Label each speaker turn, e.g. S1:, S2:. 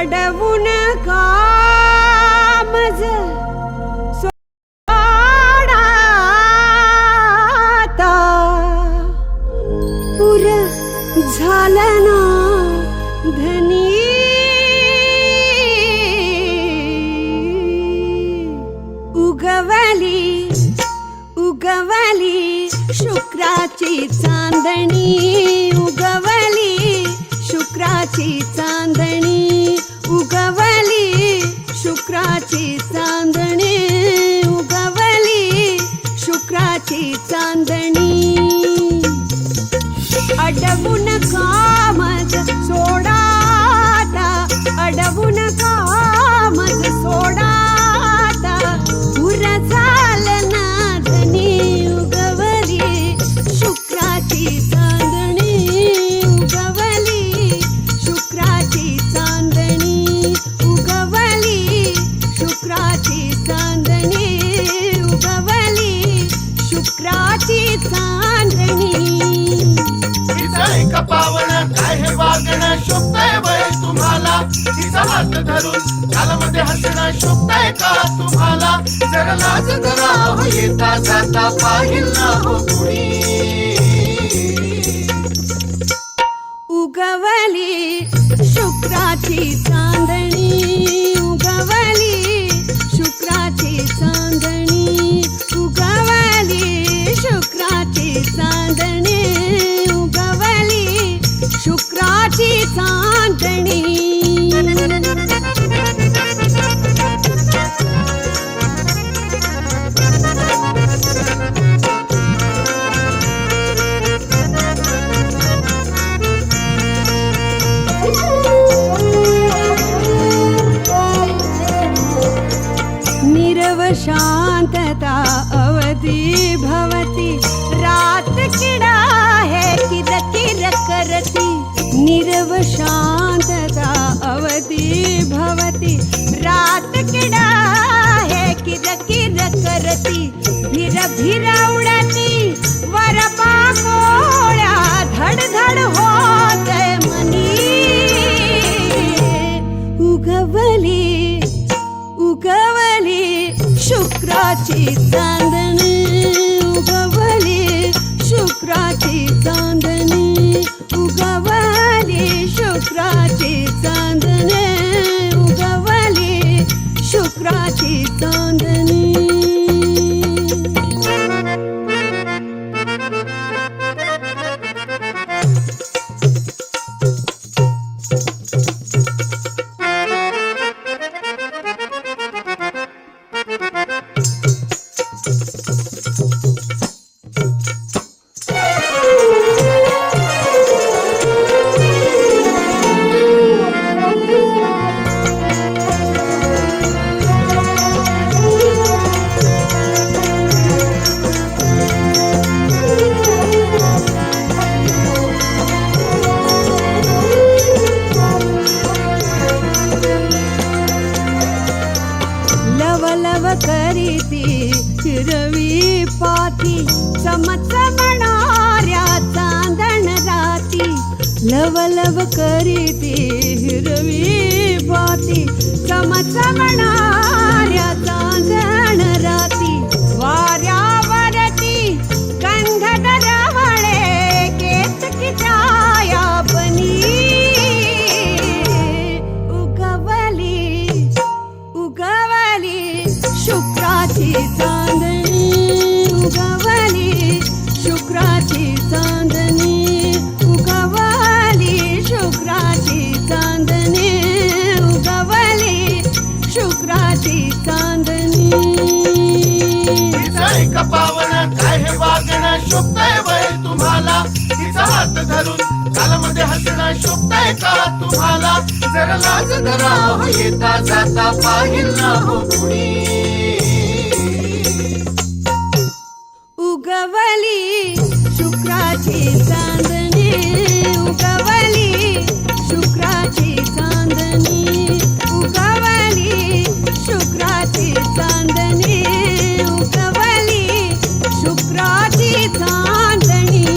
S1: अडवून कामज सोडाता पुर झालं ना धनी उगवली शुक्राची चांदणी उगवली शुक्राची चांदणी उगवली शुक्राची चांदणी उगवली शुक्राची चांदणी अडवून कामज सोडाता अडवून कामज सोडाता पुर झालं ना धनी उगवली शुक्राची चांदणी उगवली शुक्राची चांदणी उगवली शुक्राची चांदणी उगवली शुक्राची चांदणी
S2: पावन काय हे वागणं शोभतंय वय तुम्हाला तिचा हात धरून गालामध्ये हसणं शोभतंय का तुम्हाला जरा लाज धरा हो येता जाता पाहिल ना हो कुणी
S1: उगवली शुक्राची चांदणी उगवली शुक्राची चांदणी उगवली शुक्राची चांदणी उगवली शुक्राची चांदणी शांतता अवधि भवति रात किड़ा है किर किर करती नीरव शांतता अवधि भवति रात किड़ा है किर किर करती भीर भीर उड़ती वर पाकोळ्या धड धड होते मनी उगवली उगवली शुक्राची चांदणी उगवली शुक्राची चांदणी उगवली शुक्राची चांदणी उगवली शुक्राची चांदणी करीती हिरवी पाती चमचमणाऱ्या चांदण राती लव लव करीती हिरवी पाती चमचमणाऱ्या चांदण राती वाऱ्यावरती गंध दरवळे केतकीच्या या बनी उगवली शुक्राची चांदणी उगवली शुक्राची चांदणी उगवली शुक्राची चांदणी उगवली शुक्राची चांदणी
S2: का पावन काय हे वागणं शोभतंय वय तुम्हाला तिचा हात धरून गालामध्ये हसणं शोभतंय का तुम्हाला जरा लाज धरा हो येता जाता पाहिल ना हो कुणी
S1: उगवली शुक्राची चांदणी उगवली शुक्राची चांदणी उगवली शुक्राची चांदणी उगवली शुक्राची चांदणी